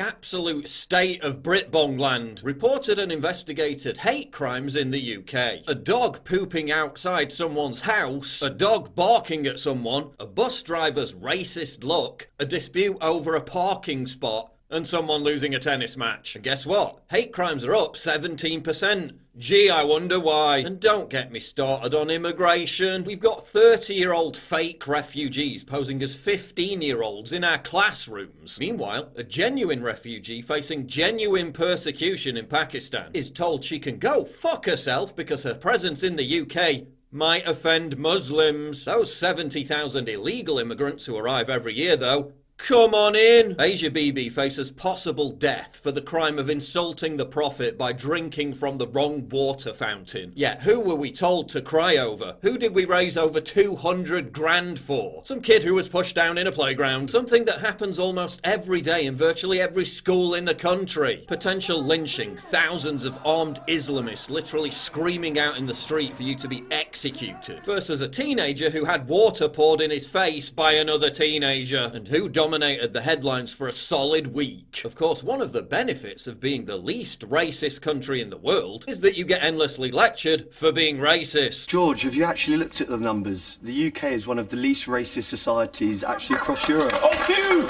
The absolute state of Britbongland reported and investigated hate crimes in the UK. A dog pooping outside someone's house, a dog barking at someone, a bus driver's racist look, a dispute over a parking spot, and someone losing a tennis match. And guess what? Hate crimes are up 17%. Gee, I wonder why. And don't get me started on immigration. We've got 30-year-old fake refugees posing as 15-year-olds in our classrooms. Meanwhile, a genuine refugee facing genuine persecution in Pakistan is told she can go fuck herself because her presence in the UK might offend Muslims. Those 70,000 illegal immigrants who arrive every year, though, come on in! Asia Bibi faces possible death for the crime of insulting the Prophet by drinking from the wrong water fountain. Yet who were we told to cry over? Who did we raise over 200 grand for? Some kid who was pushed down in a playground. Something that happens almost every day in virtually every school in the country. Potential lynching, thousands of armed Islamists literally screaming out in the street for you to be executed. Versus a teenager who had water poured in his face by another teenager. And who dominated the headlines for a solid week. Of course, one of the benefits of being the least racist country in the world is that you get endlessly lectured for being racist. George, have you actually looked at the numbers? The UK is one of the least racist societies actually across Europe. Oh, phew!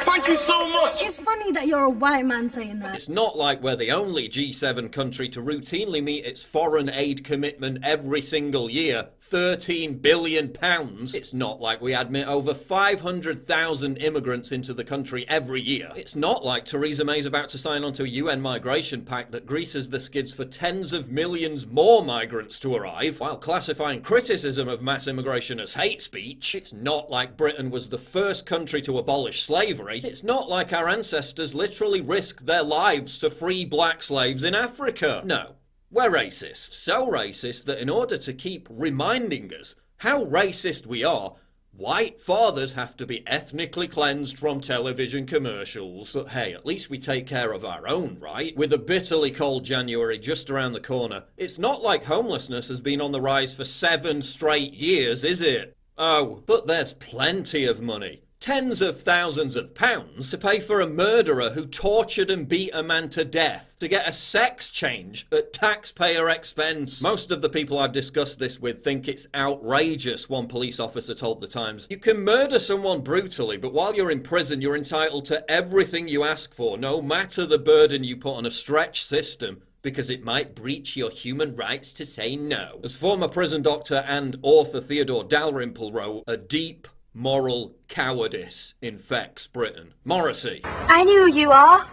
Thank you so much! It's funny that you're a white man saying that. It's not like we're the only G7 country to routinely meet its foreign aid commitment every single year. £13 billion. It's not like we admit over 500,000 immigrants into the country every year. It's not like Theresa May's about to sign onto a UN migration pact that greases the skids for tens of millions more migrants to arrive, while classifying criticism of mass immigration as hate speech. It's not like Britain was the first country to abolish slavery. It's not like our ancestors literally risked their lives to free black slaves in Africa. No. We're racist. So racist that in order to keep reminding us how racist we are, white fathers have to be ethnically cleansed from television commercials. But hey, at least we take care of our own, right? With a bitterly cold January just around the corner, it's not like homelessness has been on the rise for 7 straight years, is it? Oh, but there's plenty of money. Tens of thousands of pounds to pay for a murderer who tortured and beat a man to death to get a sex change at taxpayer expense. Most of the people I've discussed this with think it's outrageous, one police officer told The Times. You can murder someone brutally, but while you're in prison, you're entitled to everything you ask for, no matter the burden you put on a stretched system, because it might breach your human rights to say no. As former prison doctor and author Theodore Dalrymple wrote, a deep moral cowardice infects Britain. Morrissey. I knew who you are.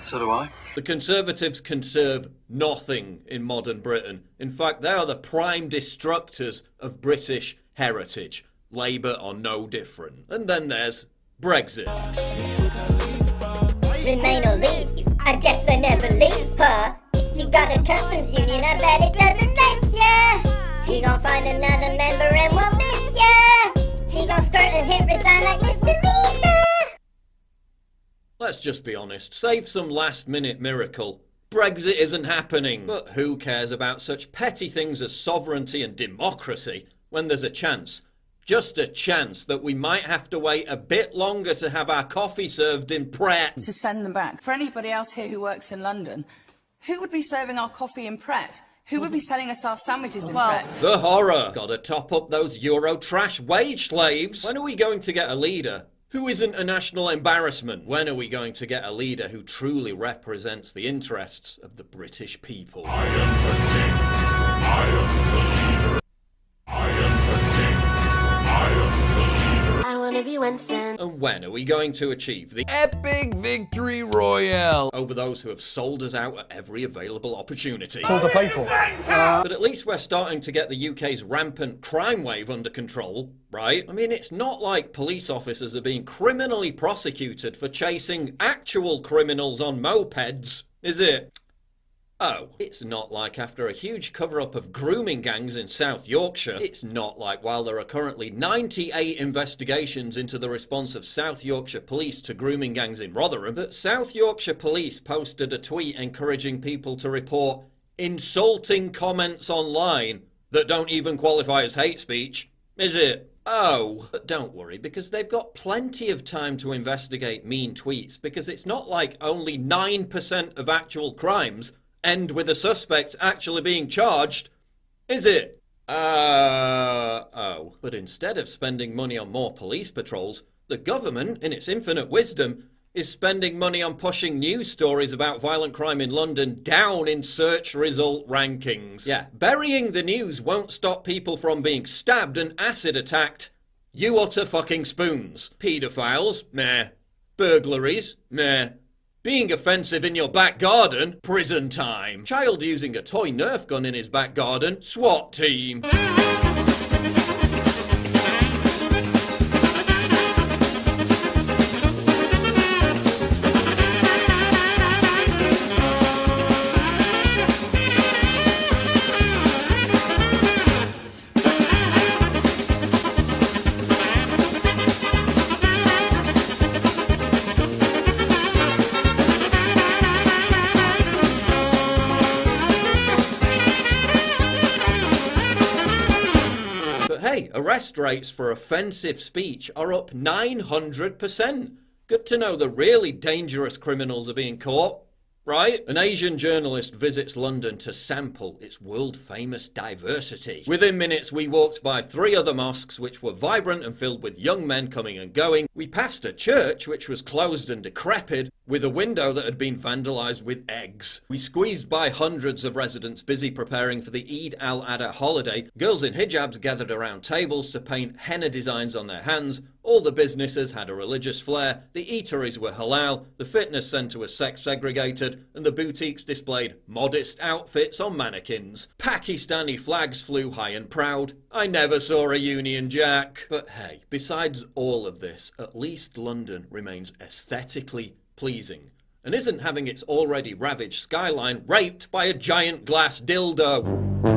So do I. The Conservatives conserve nothing in modern Britain. In fact, they are the prime destructors of British heritage. Labour are no different. And then there's Brexit. Remain or leave, I guess they never leave, huh? You got a customs union, I bet it doesn't let ya. You gon' find another member and we'll miss ya. He gon' skirt and hit resign like Mr. Reza. Let's just be honest, save some last-minute miracle. Brexit isn't happening. But who cares about such petty things as sovereignty and democracy when there's a chance, just a chance, that we might have to wait a bit longer to have our coffee served in Pret? To send them back. For anybody else here who works in London, who would be serving our coffee in Pret? Who would be selling us our sandwiches in Pret? The horror! Gotta top up those Euro trash wage slaves! When are we going to get a leader who isn't a national embarrassment? When are we going to get a leader who truly represents the interests of the British people? I am the king. I am the leader. I am the king. I am the leader. I wanna be Winston. And when are we going to achieve the epic victory royale over those who have sold us out at every available opportunity? It's all to play for. But at least we're starting to get the UK's rampant crime wave under control, right? I mean, it's not like police officers are being criminally prosecuted for chasing actual criminals on mopeds, is it? Oh, it's not like after a huge cover-up of grooming gangs in South Yorkshire, it's not like while there are currently 98 investigations into the response of South Yorkshire police to grooming gangs in Rotherham, that South Yorkshire police posted a tweet encouraging people to report insulting comments online that don't even qualify as hate speech, is it? Oh, but don't worry, because they've got plenty of time to investigate mean tweets, because it's not like only 9% of actual crimes end with a suspect actually being charged, is it? Oh. But instead of spending money on more police patrols, the government, in its infinite wisdom, is spending money on pushing news stories about violent crime in London down in search result rankings. Yeah, burying the news won't stop people from being stabbed and acid attacked. You utter fucking spoons. Paedophiles? Meh. Burglaries? Meh. Being offensive in your back garden? Prison time. Child using a toy Nerf gun in his back garden? SWAT team. Hey, arrest rates for offensive speech are up 900%. Good to know the really dangerous criminals are being caught, right? An Asian journalist visits London to sample its world-famous diversity. Within minutes, we walked by 3 other mosques which were vibrant and filled with young men coming and going. We passed a church which was closed and decrepit, with a window that had been vandalised with eggs. We squeezed by hundreds of residents busy preparing for the Eid al-Adha holiday. Girls in hijabs gathered around tables to paint henna designs on their hands. All the businesses had a religious flair. The eateries were halal. The fitness centre was sex segregated. And the boutiques displayed modest outfits on mannequins. Pakistani flags flew high and proud. I never saw a Union Jack. But hey, besides all of this, at least London remains aesthetically pleasing, and isn't having its already ravaged skyline raped by a giant glass dildo.